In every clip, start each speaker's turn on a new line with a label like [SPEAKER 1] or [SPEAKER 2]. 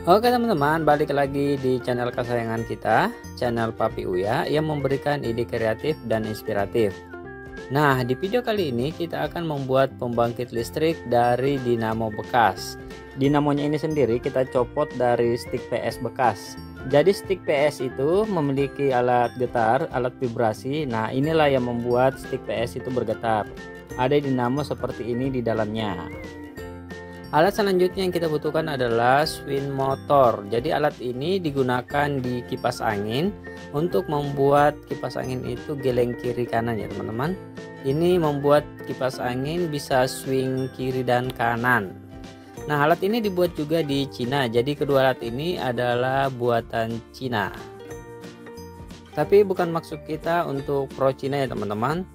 [SPEAKER 1] Oke teman-teman, balik lagi di channel kesayangan kita, channel Papi Uya yang memberikan ide kreatif dan inspiratif. Nah, di video kali ini kita akan membuat pembangkit listrik dari dinamo bekas. Dinamonya ini sendiri kita copot dari stick PS bekas. Jadi stick PS itu memiliki alat getar, alat vibrasi. Nah, inilah yang membuat stick PS itu bergetar. Ada dinamo seperti ini di dalamnya. Alat selanjutnya yang kita butuhkan adalah swing motor. Jadi alat ini digunakan di kipas angin untuk membuat kipas angin itu geleng kiri kanan ya teman-teman. Ini membuat kipas angin bisa swing kiri dan kanan. Nah, alat ini dibuat juga di Cina. Jadi kedua alat ini adalah buatan Cina. Tapi bukan maksud kita untuk pro Cina ya teman-teman.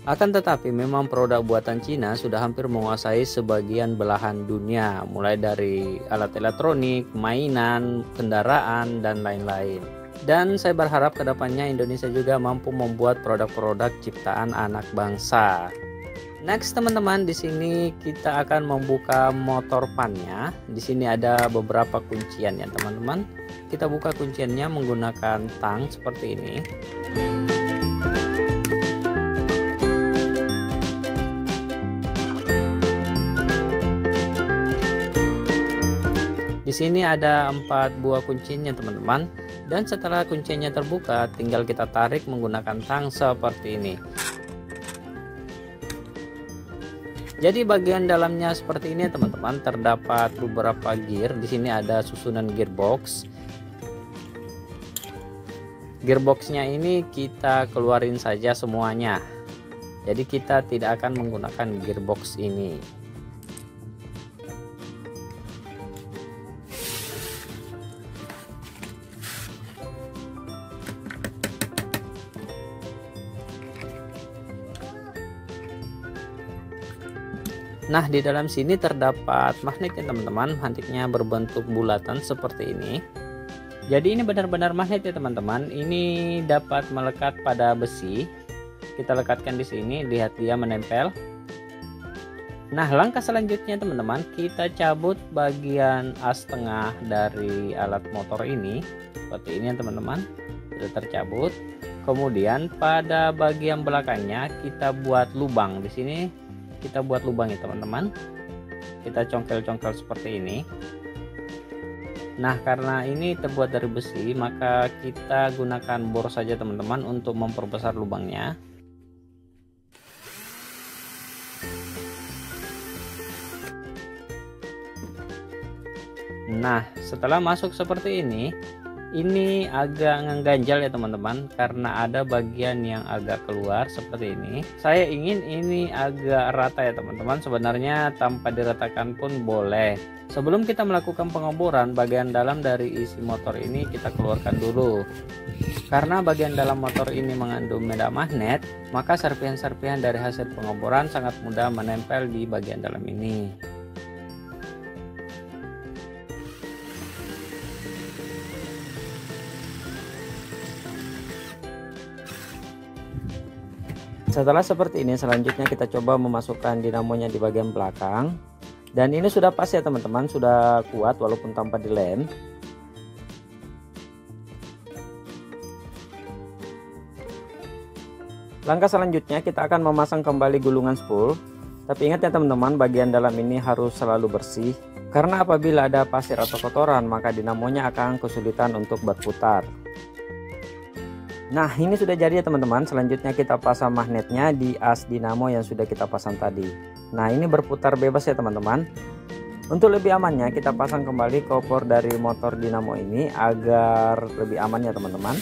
[SPEAKER 1] Akan tetapi memang produk buatan Cina sudah hampir menguasai sebagian belahan dunia, mulai dari alat elektronik, mainan, kendaraan, dan lain-lain. Dan saya berharap kedepannya Indonesia juga mampu membuat produk-produk ciptaan anak bangsa. Next teman-teman, di sini kita akan membuka motor pannya. Di sini ada beberapa kuncian ya teman-teman. Kita buka kunciannya menggunakan tang seperti ini. Di sini ada 4 buah kuncinya teman-teman, dan setelah kuncinya terbuka tinggal kita tarik menggunakan tang seperti ini. Jadi bagian dalamnya seperti ini teman-teman, terdapat beberapa gear. Di sini ada susunan gearbox. Gearboxnya ini kita keluarin saja semuanya. Jadi kita tidak akan menggunakan gearbox ini. Nah, di dalam sini terdapat magnet ya teman-teman. Magnet berbentuk bulatan seperti ini. Jadi ini benar-benar magnet ya teman-teman. Ini dapat melekat pada besi. Kita lekatkan di sini, lihat dia menempel. Nah, langkah selanjutnya teman-teman, kita cabut bagian as tengah dari alat motor ini. Seperti ini ya teman-teman. Sudah tercabut. Kemudian pada bagian belakangnya kita buat lubang di sini. Kita buat lubang ya teman-teman. Kita congkel-congkel seperti ini. Nah, karena ini terbuat dari besi, maka kita gunakan bor saja teman-teman untuk memperbesar lubangnya. Nah, setelah masuk seperti ini agak ngeganjal ya teman-teman, karena ada bagian yang agak keluar seperti ini. Saya ingin ini agak rata ya teman-teman. Sebenarnya tanpa diratakan pun boleh. Sebelum kita melakukan pengeboran, bagian dalam dari isi motor ini kita keluarkan dulu. Karena bagian dalam motor ini mengandung medan magnet, maka serpihan-serpihan dari hasil pengeboran sangat mudah menempel di bagian dalam ini. Setelah seperti ini, selanjutnya kita coba memasukkan dinamonya di bagian belakang. Dan ini sudah pas ya teman-teman, sudah kuat walaupun tanpa dilem. Langkah selanjutnya kita akan memasang kembali gulungan spool. Tapi ingat ya teman-teman, bagian dalam ini harus selalu bersih. Karena apabila ada pasir atau kotoran, maka dinamonya akan kesulitan untuk berputar. Nah, ini sudah jadi ya teman-teman. Selanjutnya kita pasang magnetnya di as dinamo yang sudah kita pasang tadi. Nah, ini berputar bebas ya teman-teman. Untuk lebih amannya kita pasang kembali kopor dari motor dinamo ini agar lebih aman ya teman-teman.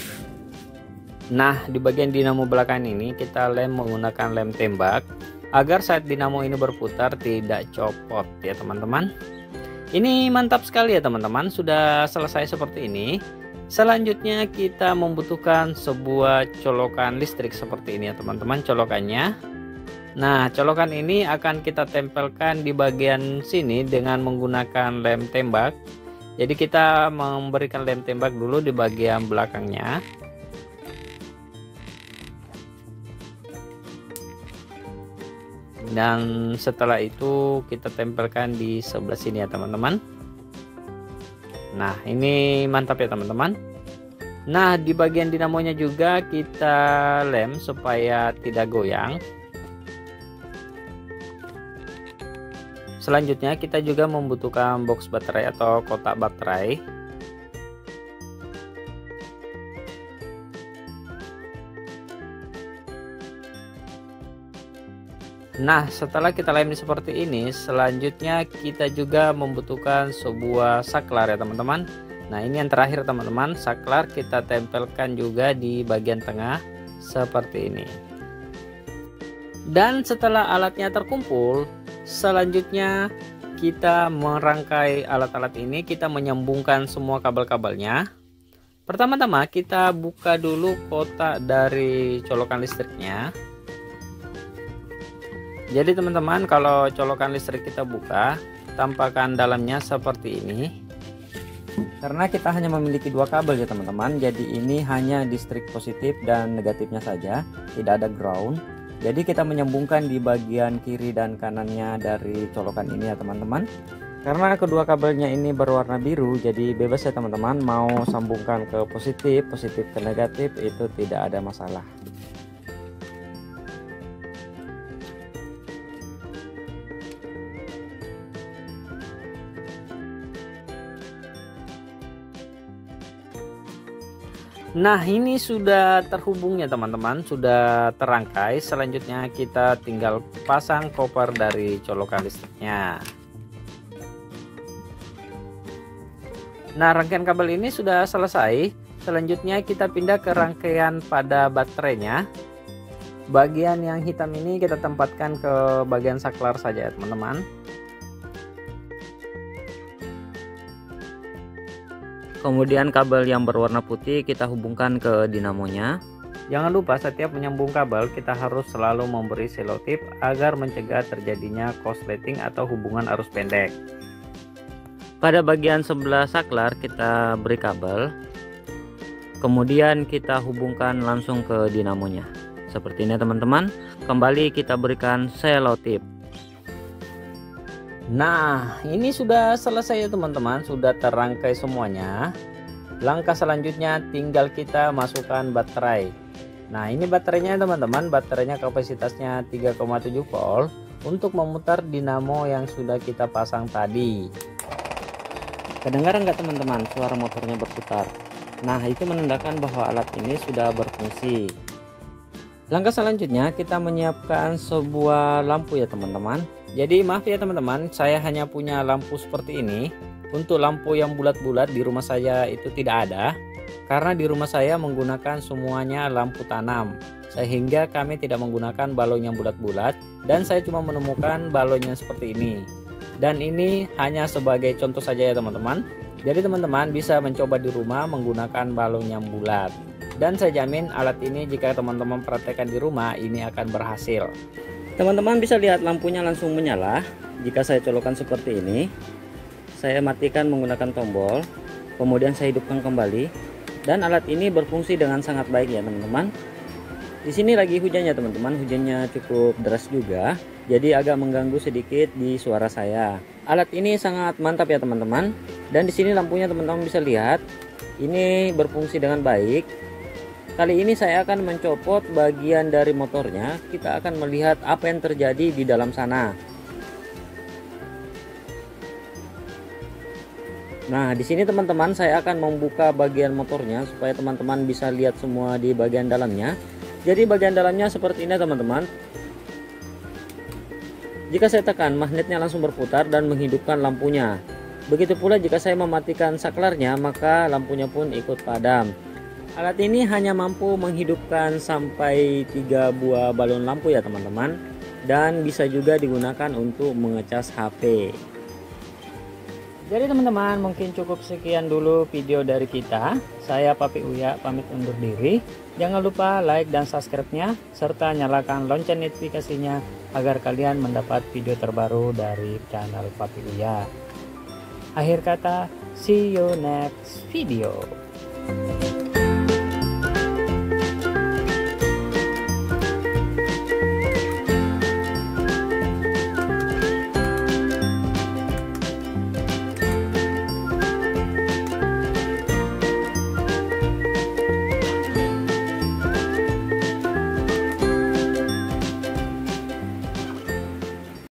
[SPEAKER 1] Nah, di bagian dinamo belakang ini kita lem menggunakan lem tembak agar saat dinamo ini berputar tidak copot ya teman-teman. Ini mantap sekali ya teman-teman, sudah selesai seperti ini. Selanjutnya kita membutuhkan sebuah colokan listrik seperti ini ya teman-teman, colokannya. Nah, colokan ini akan kita tempelkan di bagian sini dengan menggunakan lem tembak. Jadi kita memberikan lem tembak dulu di bagian belakangnya. Dan setelah itu kita tempelkan di sebelah sini ya teman-teman. Nah, ini mantap ya teman-teman. Nah, di bagian dinamonya juga kita lem supaya tidak goyang. Selanjutnya kita juga membutuhkan box baterai atau kotak baterai. Nah, setelah kita lem seperti ini, selanjutnya kita juga membutuhkan sebuah saklar ya teman-teman. Nah, ini yang terakhir teman-teman, saklar kita tempelkan juga di bagian tengah seperti ini. Dan setelah alatnya terkumpul, selanjutnya kita merangkai alat-alat ini, kita menyambungkan semua kabel-kabelnya. Pertama-tama kita buka dulu kotak dari colokan listriknya. Jadi teman-teman, kalau colokan listrik kita buka, tampakkan dalamnya seperti ini. Karena kita hanya memiliki dua kabel ya teman-teman, jadi ini hanya listrik positif dan negatifnya saja, tidak ada ground. Jadi kita menyambungkan di bagian kiri dan kanannya dari colokan ini ya teman-teman. Karena kedua kabelnya ini berwarna biru, jadi bebas ya teman-teman, mau sambungkan ke positif ke negatif itu tidak ada masalah. Nah, ini sudah terhubung ya teman-teman, sudah terangkai. Selanjutnya kita tinggal pasang koper dari colokan listriknya. Nah, rangkaian kabel ini sudah selesai. Selanjutnya kita pindah ke rangkaian pada baterainya. Bagian yang hitam ini kita tempatkan ke bagian saklar saja ya teman-teman. Kemudian kabel yang berwarna putih kita hubungkan ke dinamonya. Jangan lupa setiap menyambung kabel kita harus selalu memberi selotip agar mencegah terjadinya korsleting atau hubungan arus pendek. Pada bagian sebelah saklar kita beri kabel. Kemudian kita hubungkan langsung ke dinamonya. Seperti ini teman-teman. Kembali kita berikan selotip. Nah, ini sudah selesai ya teman-teman, sudah terangkai semuanya. Langkah selanjutnya tinggal kita masukkan baterai. Nah, ini baterainya teman-teman, baterainya kapasitasnya 3,7 volt untuk memutar dinamo yang sudah kita pasang tadi. Kedengaran nggak teman-teman suara motornya berputar? Nah, itu menandakan bahwa alat ini sudah berfungsi. Langkah selanjutnya kita menyiapkan sebuah lampu ya teman-teman. Jadi maaf ya teman-teman, saya hanya punya lampu seperti ini. Untuk lampu yang bulat-bulat di rumah saya itu tidak ada, karena di rumah saya menggunakan semuanya lampu tanam, sehingga kami tidak menggunakan balon yang bulat-bulat, dan saya cuma menemukan balon yang seperti ini. Dan ini hanya sebagai contoh saja ya teman-teman. Jadi teman-teman bisa mencoba di rumah menggunakan balon yang bulat. Dan saya jamin alat ini jika teman-teman praktekkan di rumah ini akan berhasil. Teman-teman bisa lihat lampunya langsung menyala. Jika saya colokan seperti ini, saya matikan menggunakan tombol, kemudian saya hidupkan kembali, dan alat ini berfungsi dengan sangat baik ya teman-teman. Di sini lagi hujannya teman-teman, hujannya cukup deras juga, jadi agak mengganggu sedikit di suara saya. Alat ini sangat mantap ya teman-teman, dan di sini lampunya teman-teman bisa lihat, ini berfungsi dengan baik. Kali ini saya akan mencopot bagian dari motornya. Kita akan melihat apa yang terjadi di dalam sana. Nah, di sini teman-teman saya akan membuka bagian motornya supaya teman-teman bisa lihat semua di bagian dalamnya. Jadi bagian dalamnya seperti ini teman-teman. Jika saya tekan, magnetnya langsung berputar dan menghidupkan lampunya. Begitu pula jika saya mematikan saklarnya, maka lampunya pun ikut padam. Alat ini hanya mampu menghidupkan sampai 3 buah balon lampu ya teman-teman, dan bisa juga digunakan untuk mengecas HP. Jadi teman-teman, mungkin cukup sekian dulu video dari kita. Saya Papi Uya pamit undur diri. Jangan lupa like dan subscribe-nya serta nyalakan lonceng notifikasinya agar kalian mendapat video terbaru dari channel Papi Uya. Akhir kata, see you next video.